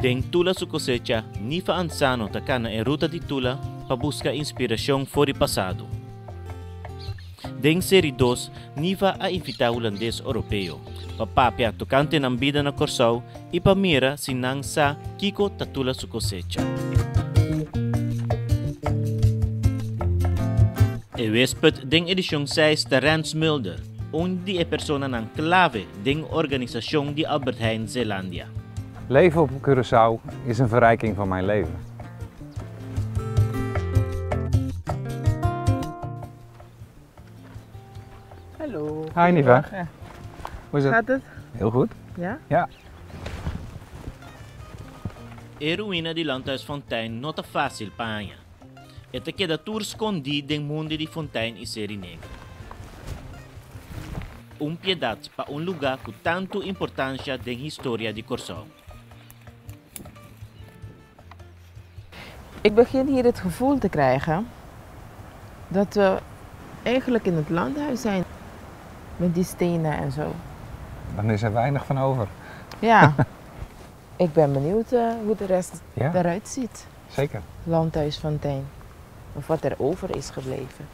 Den Tula su cosecha, Nifa Ansano takana en ruta di Tula para buscar inspiração for o passado. Den série 2, Nifa a invita holandês europeu, para papia tocante na vida na Corsau e para mira sinang sa Kiko Tatula su cosecha. E wespet den edição 6 de Rans Mulder, onde é persona ng clave den organisação de Albert Heijn Zeelandia. Leven op Curaçao is een verrijking van mijn leven. Hallo. Hi Niva. Hoe is het? Gaat het? Heel goed. Ja? Ja. E ruína de Landhuis Fontein nota fácil panha. Ete queda tour escondi den mundo de Fontein e Série Negra. Piedad para lugar com tanto importância den história de Corsau. Ik begin hier het gevoel te krijgen dat we eigenlijk in het landhuis zijn. Met die stenen en zo. Dan is er weinig van over. Ja. Ik ben benieuwd hoe de rest Ja? eruit ziet. Zeker. Landhuis Fontein. Of wat er over is gebleven.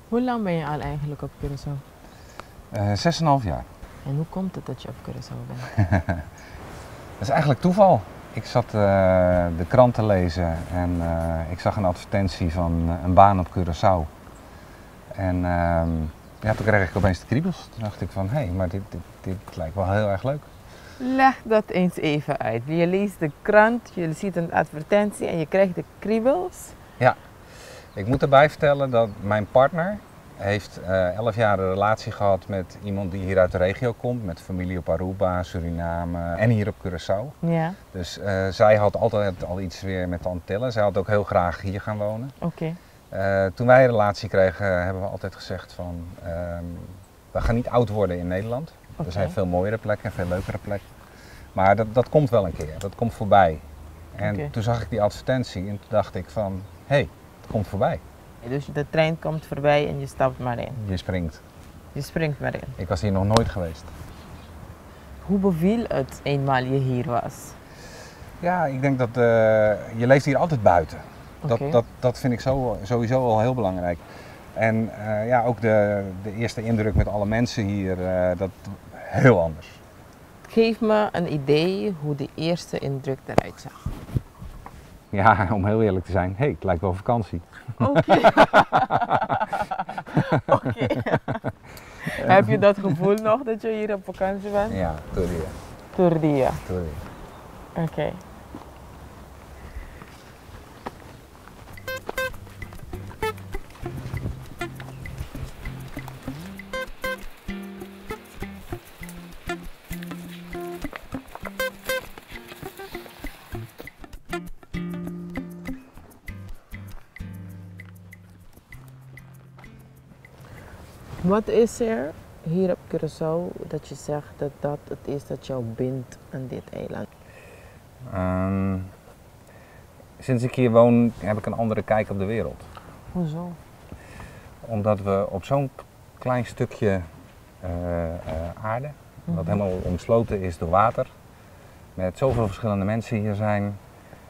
Hoe lang ben je al eigenlijk op Curaçao? 6,5 jaar. En hoe komt het dat je op Curaçao bent? Dat is eigenlijk toeval. Ik zat de krant te lezen en ik zag een advertentie van een baan op Curaçao. En ja, toen kreeg ik opeens de kriebels. Toen dacht ik van, hé, maar dit lijkt wel heel erg leuk. Leg dat eens even uit. Je leest de krant, je ziet een advertentie en je krijgt de kriebels. Ja, ik moet erbij vertellen dat mijn partner heeft 11 jaar een relatie gehad met iemand die hier uit de regio komt. Met familie op Aruba, Suriname en hier op Curaçao. Ja. Dus zij had altijd al iets weer met de Antillen. Zij had ook heel graag hier gaan wonen. Oké. Toen wij een relatie kregen, hebben we altijd gezegd van we gaan niet oud worden in Nederland. Er zijn veel mooiere plekken, veel leukere plekken. Maar dat komt wel een keer, dat komt voorbij. En toen zag ik die advertentie en toen dacht ik van, hé, het komt voorbij. Dus de trein komt voorbij en je stapt maar in. Je springt. Je springt maar in. Ik was hier nog nooit geweest. Hoe beviel het eenmaal je hier was? Ja, ik denk dat je leeft hier altijd buiten. Dat vind ik sowieso al heel belangrijk. En ja, ook de eerste indruk met alle mensen hier, dat heel anders. Geef me een idee hoe de eerste indruk eruit zag. Ja, om heel eerlijk te zijn, hé, het lijkt wel vakantie. Oké. Oké. Heb je dat gevoel nog dat je hier op vakantie bent? Ja, Tourdia. Tourdia. Tourdia. Oké. Wat is er hier op Curaçao dat je zegt dat dat het is dat jou bindt aan dit eiland? Sinds ik hier woon heb ik een andere kijk op de wereld. Hoezo? Omdat we op zo'n klein stukje aarde, wat helemaal omsloten is door water, met zoveel verschillende mensen hier zijn.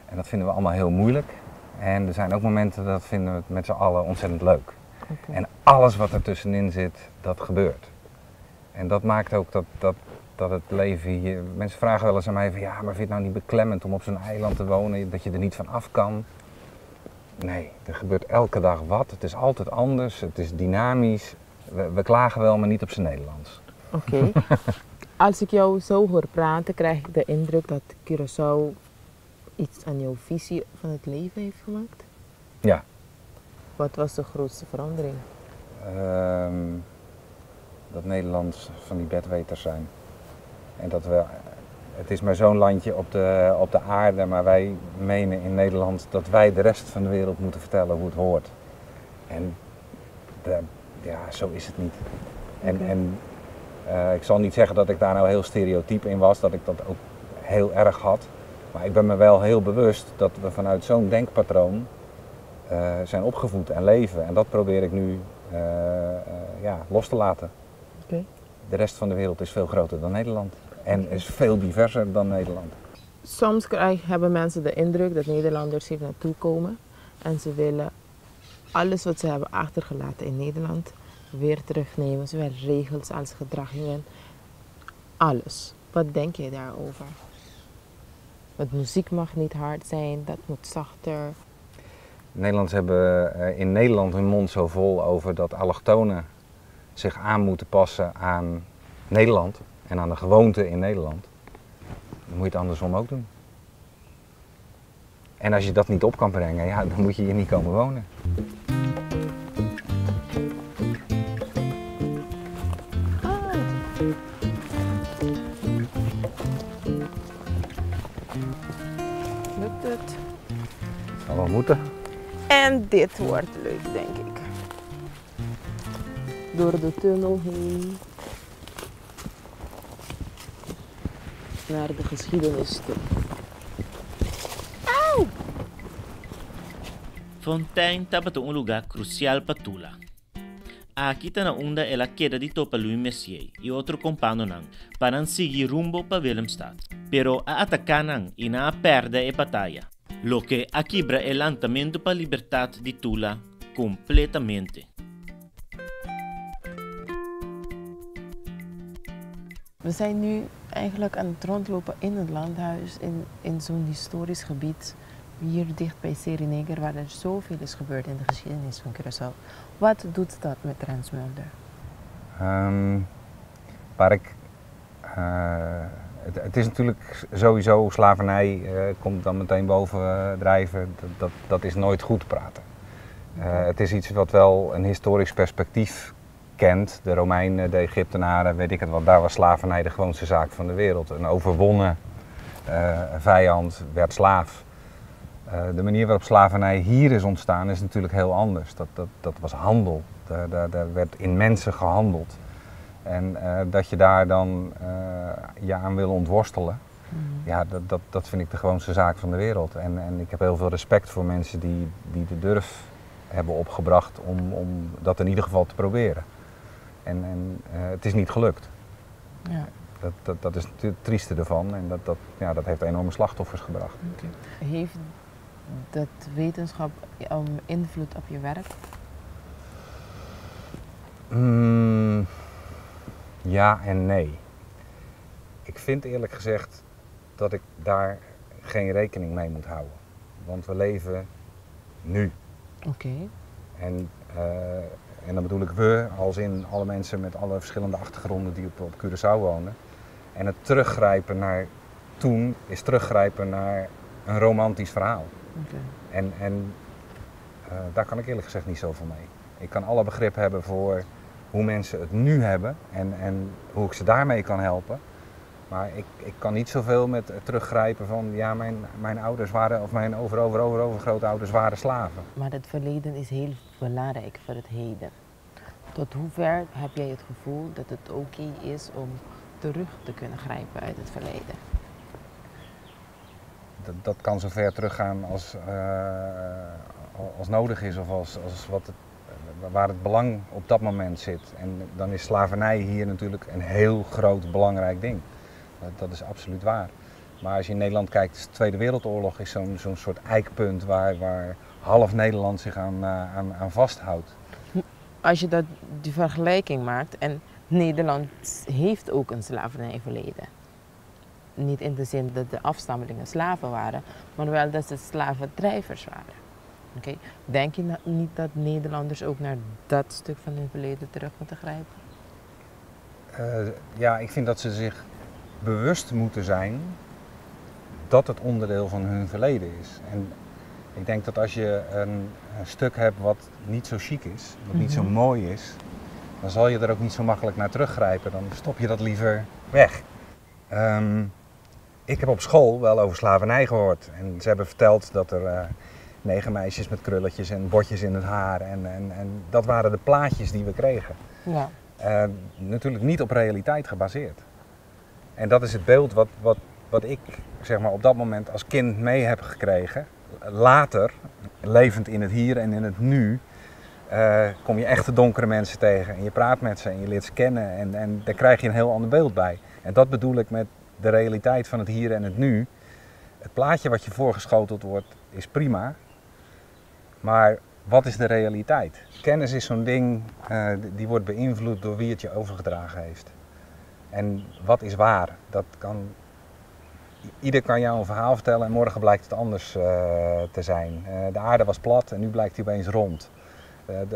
En dat vinden we allemaal heel moeilijk. En er zijn ook momenten dat vinden we het met z'n allen ontzettend leuk. En alles wat er tussenin zit, dat gebeurt. En dat maakt ook dat het leven hier... Mensen vragen wel eens aan mij van ja, maar vind je het nou niet beklemmend om op zo'n eiland te wonen, dat je er niet van af kan? Nee, er gebeurt elke dag wat. Het is altijd anders, het is dynamisch. We klagen wel, maar niet op z'n Nederlands. Oké. Als ik jou zo hoor praten, krijg ik de indruk dat Curaçao iets aan jouw visie van het leven heeft gemaakt? Ja. Wat was de grootste verandering? Dat Nederlands van die bedweters zijn. En dat het is maar zo'n landje op de aarde, maar wij menen in Nederland dat wij de rest van de wereld moeten vertellen hoe het hoort. En ja, zo is het niet. En Ik zal niet zeggen dat ik daar nou heel stereotyp in was, dat ik dat ook heel erg had. Maar ik ben me wel heel bewust dat we vanuit zo'n denkpatroon zijn opgevoed en leven. En dat probeer ik nu los te laten. Okay. De rest van de wereld is veel groter dan Nederland. En is veel diverser dan Nederland. Soms hebben mensen de indruk dat Nederlanders hier naartoe komen. En ze willen alles wat ze hebben achtergelaten in Nederland weer terugnemen. Zowel regels als gedragingen. Alles. Wat denk je daarover? Want muziek mag niet hard zijn, dat moet zachter. Nederlanders hebben in Nederland hun mond zo vol over dat allochtonen zich aan moeten passen aan Nederland en aan de gewoonten in Nederland. Dan moet je het andersom ook doen. En als je dat niet op kan brengen, ja, dan moet je hier niet komen wonen. Lukt het? Zal wel moeten. En dit wordt leuk, denk ik. Door de tunnel heen. Naar de geschiedenis toe. Auw! Fontaine tabato un lugar crucial para Tula. Aqui tá na onda ela queda de topa Louis Messier e outro compano nang para seguir rumbo para Willemstad. Pero a atacanan e na perde e batalha. Lo que aquibra el lançamento para libertad de Tula completamente. We zijn nu eigenlijk aan het rondlopen in het landhuis, in zo'n historisch gebied, hier dicht bij Serieneger, waar er zoveel is gebeurd in de geschiedenis van Curaçao. Wat doet dat met Rens Mulder? Het is natuurlijk sowieso, slavernij komt dan meteen bovendrijven, dat is nooit goed praten. Het is iets wat wel een historisch perspectief kent. De Romeinen, de Egyptenaren, weet ik het wat, daar was slavernij de gewoonste zaak van de wereld. Een overwonnen vijand werd slaaf. De manier waarop slavernij hier is ontstaan is natuurlijk heel anders. Dat was handel. Daar werd in mensen gehandeld. En dat je daar dan je aan wil ontworstelen, ja, dat vind ik de gewoonste zaak van de wereld. En ik heb heel veel respect voor mensen die de durf hebben opgebracht om dat in ieder geval te proberen. En het is niet gelukt. Ja. Dat is het trieste ervan en dat heeft enorme slachtoffers gebracht. Okay. Heeft dat wetenschap invloed op je werk? Ja en nee. Ik vind eerlijk gezegd dat ik daar geen rekening mee moet houden. Want we leven nu. Oké. En dan bedoel ik we, als in alle mensen met alle verschillende achtergronden die op Curaçao wonen. En het teruggrijpen naar toen is teruggrijpen naar een romantisch verhaal. Okay. En daar kan ik eerlijk gezegd niet zoveel mee. Ik kan alle begrip hebben voor hoe mensen het nu hebben en hoe ik ze daarmee kan helpen. Maar ik kan niet zoveel met het teruggrijpen van ja, mijn ouders waren, of mijn overgrootouders waren slaven. Maar het verleden is heel belangrijk voor het heden. Tot hoever heb jij het gevoel dat het oké is om terug te kunnen grijpen uit het verleden? Dat kan zo ver teruggaan als nodig is of als waar het belang op dat moment zit. En dan is slavernij hier natuurlijk een heel groot belangrijk ding. Dat is absoluut waar. Maar als je in Nederland kijkt, de Tweede Wereldoorlog is zo'n soort eikpunt waar half Nederland zich aan vasthoudt. Als je die vergelijking maakt, en Nederland heeft ook een slavernijverleden. Niet in de zin dat de afstammelingen slaven waren, maar wel dat ze slavendrijvers waren. Okay. Denk je niet dat Nederlanders ook naar dat stuk van hun verleden terug moeten grijpen? Ja, ik vind dat ze zich bewust moeten zijn dat het onderdeel van hun verleden is. En ik denk dat als je een stuk hebt wat niet zo chic is, wat niet zo mooi is, dan zal je er ook niet zo makkelijk naar teruggrijpen. Dan stop je dat liever weg. Ik heb op school wel over slavernij gehoord. En ze hebben verteld dat er 9 meisjes met krulletjes en botjes in het haar. En dat waren de plaatjes die we kregen. Ja. natuurlijk niet op realiteit gebaseerd. En dat is het beeld wat ik zeg maar, op dat moment als kind mee heb gekregen. Later, levend in het hier en in het nu, kom je echte donkere mensen tegen. En je praat met ze en je leert ze kennen en daar krijg je een heel ander beeld bij. En dat bedoel ik met de realiteit van het hier en het nu. Het plaatje wat je voorgeschoteld wordt is prima, maar wat is de realiteit? Kennis is zo'n ding, die wordt beïnvloed door wie het je overgedragen heeft. En wat is waar? Ieder kan jou een verhaal vertellen en morgen blijkt het anders te zijn. De aarde was plat en nu blijkt die opeens rond.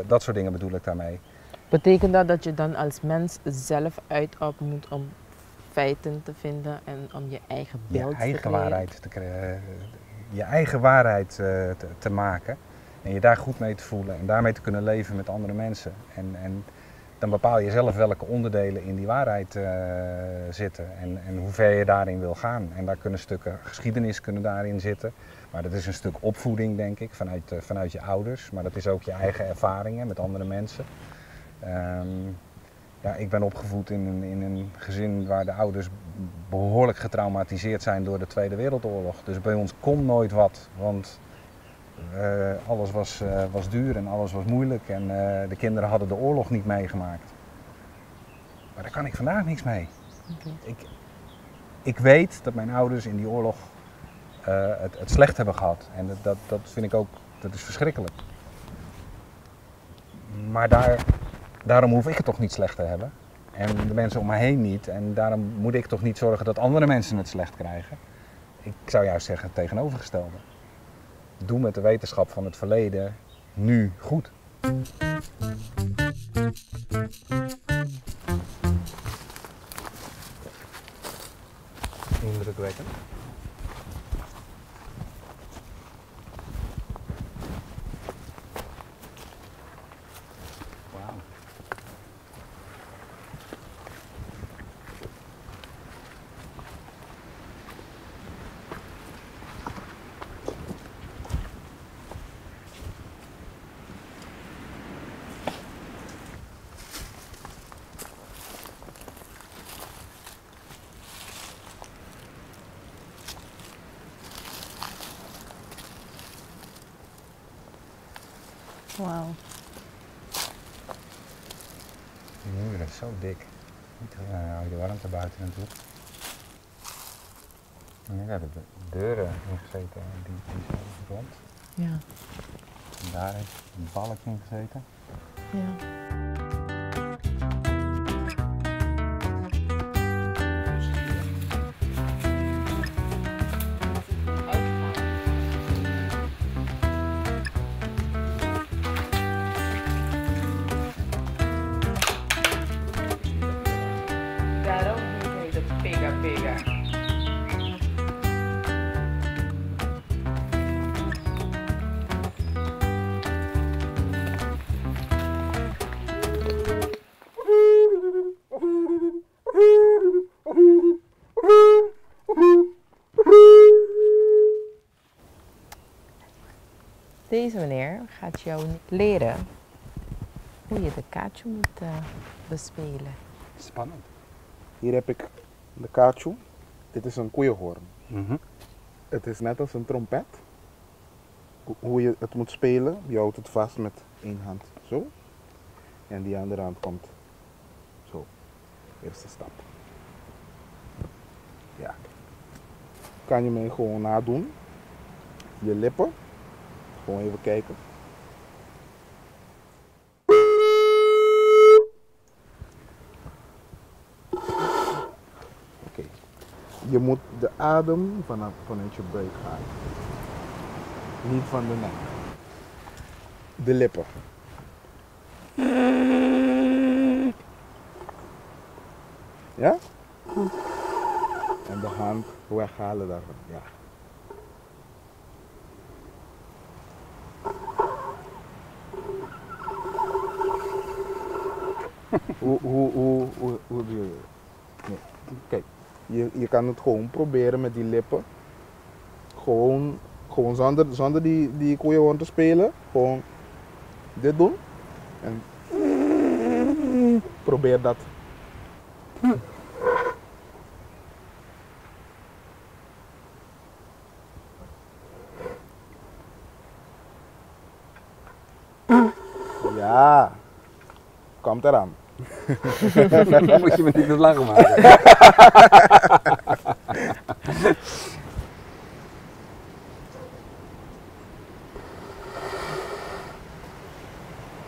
Dat soort dingen bedoel ik daarmee. Betekent dat dat je dan als mens zelf uit op moet om feiten te vinden en om je eigen beeld te creëren? Je eigen waarheid te maken en je daar goed mee te voelen en daarmee te kunnen leven met andere mensen. En dan bepaal je zelf welke onderdelen in die waarheid zitten en hoe ver je daarin wil gaan. En daar kunnen stukken geschiedenis daarin zitten. Maar dat is een stuk opvoeding, denk ik, vanuit je ouders. Maar dat is ook je eigen ervaringen met andere mensen. Ik ben opgevoed in een gezin waar de ouders behoorlijk getraumatiseerd zijn door de Tweede Wereldoorlog. Dus bij ons kon nooit wat, want alles was duur en alles was moeilijk en de kinderen hadden de oorlog niet meegemaakt. Maar daar kan ik vandaag niks mee. Okay. Ik weet dat mijn ouders in die oorlog het slecht hebben gehad en dat vind ik ook, dat is verschrikkelijk. Maar daarom hoef ik het toch niet slecht te hebben en de mensen om me heen niet en daarom moet ik toch niet zorgen dat andere mensen het slecht krijgen. Ik zou juist zeggen het tegenovergestelde. Doe met de wetenschap van het verleden nu goed. Indrukwekkend. Wauw. Wauw. Die muur is zo dik. Hou je de warmte buiten naartoe. En ik heb de deuren ingezeten die zijn rond. Ja. En daar heeft een balk in gezeten. Ja. Deze meneer gaat jou leren hoe je de kaatje moet bespelen. Spannend. Hier heb ik de kaatjoe. Dit is een koeienhoorn. Mm-hmm. Het is net als een trompet. Hoe je het moet spelen, je houdt het vast met één hand zo. En die andere hand komt zo. Eerste stap. Ja. Kan je mij gewoon nadoen. Je lippen. Gewoon even kijken. Oké. Je moet de adem vanuit je buik halen. Niet van de nek. De lippen. Ja? En de hand weghalen daarvan. Ja. Hoe doe je dat? Nee. Kijk, je kan het gewoon proberen met die lippen. Gewoon zonder die koeienhoorn te spelen. Gewoon dit doen. En Probeer dat. Ja, komt eraan. Dan moet je me niet met lachen maken.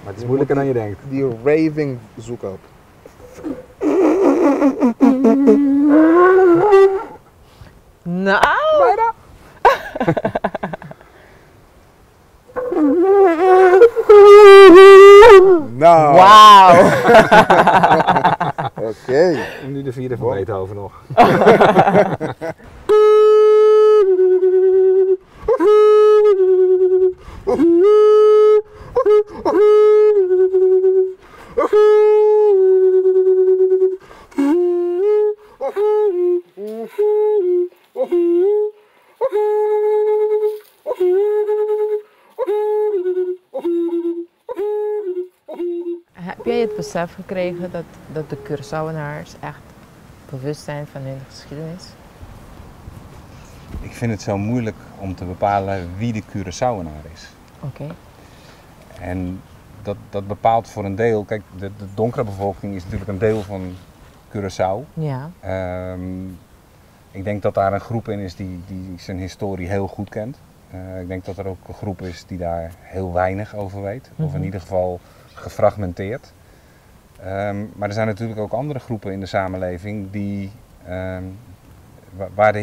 Maar het is moeilijker dan je denkt. Die raving zoeken op. Nou! Bijna. Nou. Wauw! Oké. En nu de vierde van Beethoven nog. Heb jij het besef gekregen dat de Curaçaoenaars echt bewust zijn van hun geschiedenis? Ik vind het zo moeilijk om te bepalen wie de Curaçaoenaar is. Oké. En dat bepaalt voor een deel, kijk, de donkere bevolking is natuurlijk een deel van Curaçao. Ja. Ik denk dat daar een groep in is die zijn historie heel goed kent. Ik denk dat er ook een groep is die daar heel weinig over weet, of in ieder geval gefragmenteerd. Maar er zijn natuurlijk ook andere groepen in de samenleving waar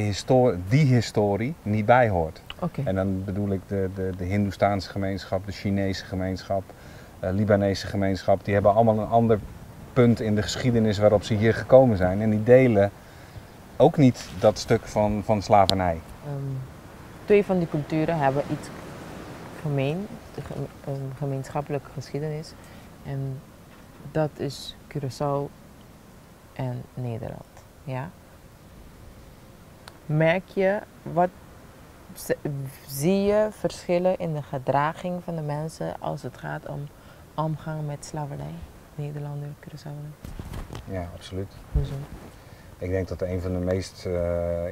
die historie niet bij hoort. Oké. En dan bedoel ik de Hindoestaanse gemeenschap, de Chinese gemeenschap, Libanese gemeenschap. Die hebben allemaal een ander punt in de geschiedenis waarop ze hier gekomen zijn. En die delen ook niet dat stuk van slavernij. Twee van die culturen hebben iets gemeen, een gemeenschappelijke geschiedenis. En dat is Curaçao en Nederland. Ja? Merk je, zie je verschillen in de gedraging van de mensen als het gaat om omgang met slavernij? Nederlander, Curaçaoer? Ja, absoluut. Hoezo? Ik denk dat een van de meest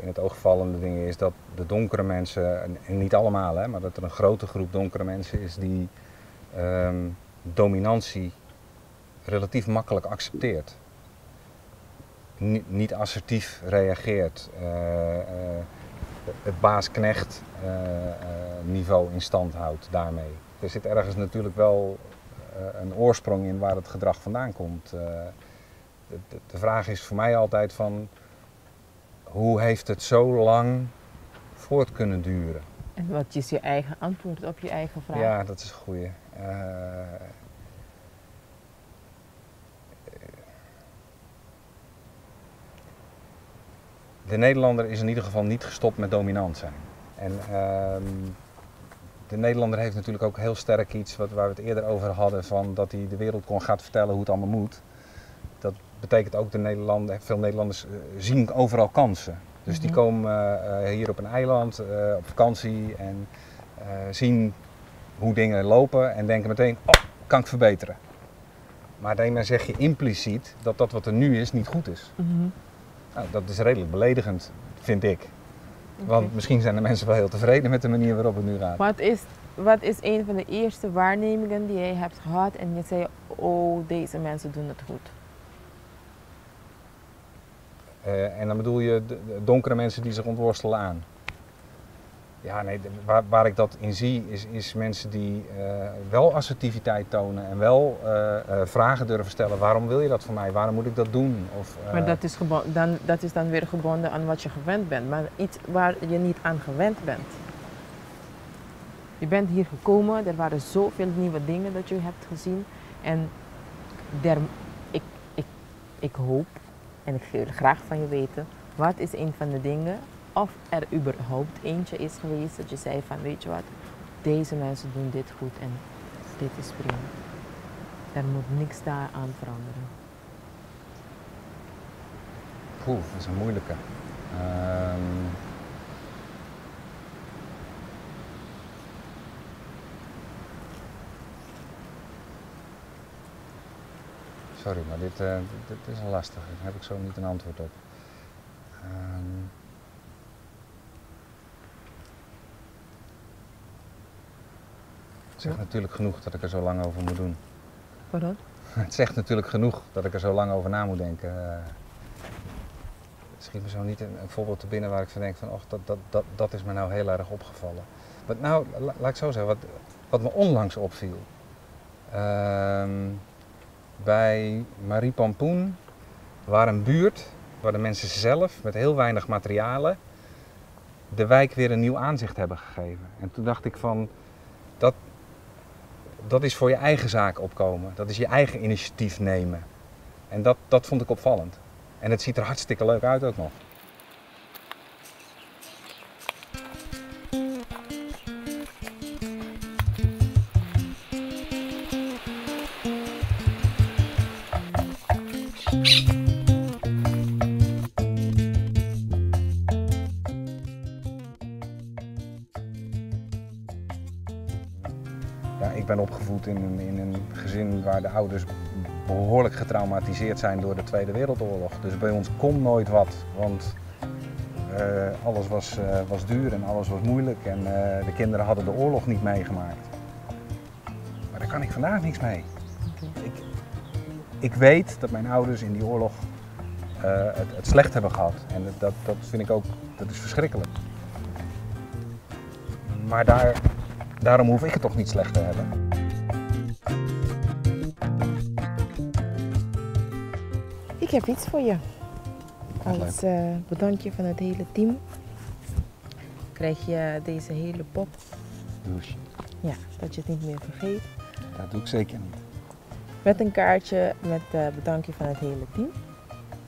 in het oog vallende dingen is dat de donkere mensen, en niet allemaal, hè, maar dat er een grote groep donkere mensen is die dominantie relatief makkelijk accepteert. Niet assertief reageert, het baas-knecht niveau in stand houdt daarmee. Er zit ergens natuurlijk wel een oorsprong in waar het gedrag vandaan komt. De vraag is voor mij altijd van, hoe heeft het zo lang voort kunnen duren? En wat is je eigen antwoord op je eigen vraag? Ja, dat is een goeie. De Nederlander is in ieder geval niet gestopt met dominant zijn. En de Nederlander heeft natuurlijk ook heel sterk iets waar we het eerder over hadden, van dat hij de wereld gaat vertellen hoe het allemaal moet. Dat betekent ook veel Nederlanders zien overal kansen. Dus die komen hier op een eiland op vakantie en zien hoe dingen lopen en denken meteen, oh, kan ik verbeteren. Maar daarmee zeg je impliciet dat dat wat er nu is niet goed is. Nou, dat is redelijk beledigend, vind ik. Want misschien zijn de mensen wel heel tevreden met de manier waarop het nu gaat. Wat is een van de eerste waarnemingen die jij hebt gehad en je zei, oh, deze mensen doen het goed? En dan bedoel je de donkere mensen die zich ontworstelen aan. Ja, nee, waar ik dat in zie is mensen die wel assertiviteit tonen en wel vragen durven stellen. Waarom wil je dat van mij? Waarom moet ik dat doen? Maar dat is dan weer gebonden aan wat je gewend bent, maar iets waar je niet aan gewend bent. Je bent hier gekomen, er waren zoveel nieuwe dingen dat je hebt gezien en ik hoop en ik wil graag van je weten, wat is een van de dingen, of er überhaupt eentje is geweest dat je zei van, weet je wat, deze mensen doen dit goed en dit is prima. Er moet niks daaraan veranderen. Poeh, dat is een moeilijke. sorry, maar dit is een lastige. Daar heb ik zo niet een antwoord op. Het zegt natuurlijk genoeg dat ik er zo lang over moet doen. Pardon? Het zegt natuurlijk genoeg dat ik er zo lang over na moet denken. Het schiet me zo niet een voorbeeld te binnen waar ik van denk van, och, dat is me nou heel erg opgevallen. Nou, laat ik zo zeggen, wat me onlangs opviel. Bij Marie Pampoen, waar een buurt, waar de mensen zelf met heel weinig materialen de wijk weer een nieuw aanzicht hebben gegeven. En toen dacht ik van, dat is voor je eigen zaak opkomen. Dat is je eigen initiatief nemen. En dat vond ik opvallend. En het ziet er hartstikke leuk uit ook nog. Ja, ik ben opgevoed in een gezin waar de ouders behoorlijk getraumatiseerd zijn door de Tweede Wereldoorlog. Dus bij ons kon nooit wat, want alles was duur en alles was moeilijk en de kinderen hadden de oorlog niet meegemaakt. Maar daar kan ik vandaag niks mee. Okay. Ik weet dat mijn ouders in die oorlog het slecht hebben gehad en dat vind ik ook, dat is verschrikkelijk. Maar daarom hoef ik het toch niet slecht te hebben. Ik heb iets voor je. Als bedankje van het hele team krijg je deze hele pop. Douche. Ja, dat je het niet meer vergeet. Dat doe ik zeker niet. Met een kaartje met bedankje van het hele team.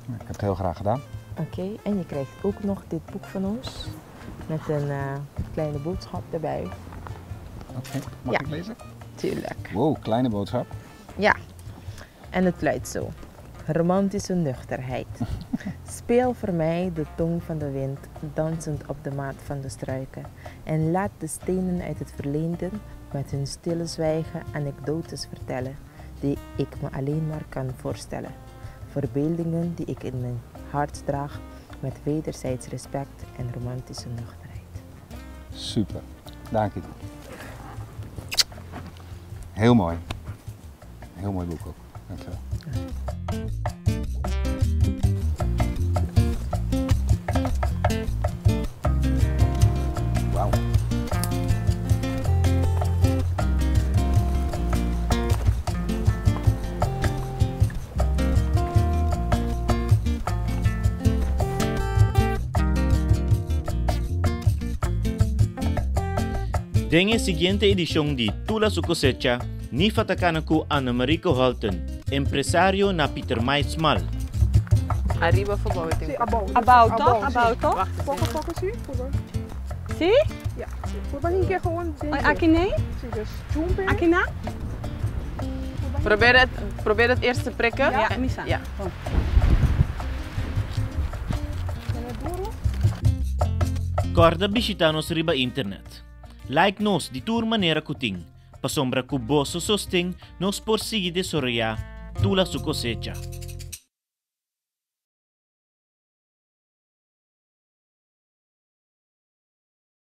Ik heb het heel graag gedaan. Oké, en je krijgt ook nog dit boek van ons. Met een kleine boodschap erbij. Oké, mag ik lezen? Tuurlijk. Wow, kleine boodschap. Ja, en het luidt zo. Romantische nuchterheid. Speel voor mij de tong van de wind, dansend op de maat van de struiken. En laat de stenen uit het verleden met hun stille zwijgen anekdotes vertellen, die ik me alleen maar kan voorstellen. Verbeeldingen die ik in mijn hart draag, met wederzijds respect en romantische nuchterheid. Super, dank je. Heel mooi. Heel mooi boek ook. Dankjewel. Wauw. En siguiente edición de Tula su cosecha, ni fatakanaku Ana Marico Holten, empresario na Peter Maismal. Arriba voor buiten. Sí, about. About. Wacht Poco, sí. ¿Sí? Ja, voor wanneer keer gewoon deze. Aquí nee? Sí, dus jumpen. Aquí na? Probeer het eerst te prikken. Ja, misa. Ja. Corda visitanos riba internet. Like nos di tour manera kuting. Pasombra kuboso sosting nos por seguir de Soraya Tula su cosecha.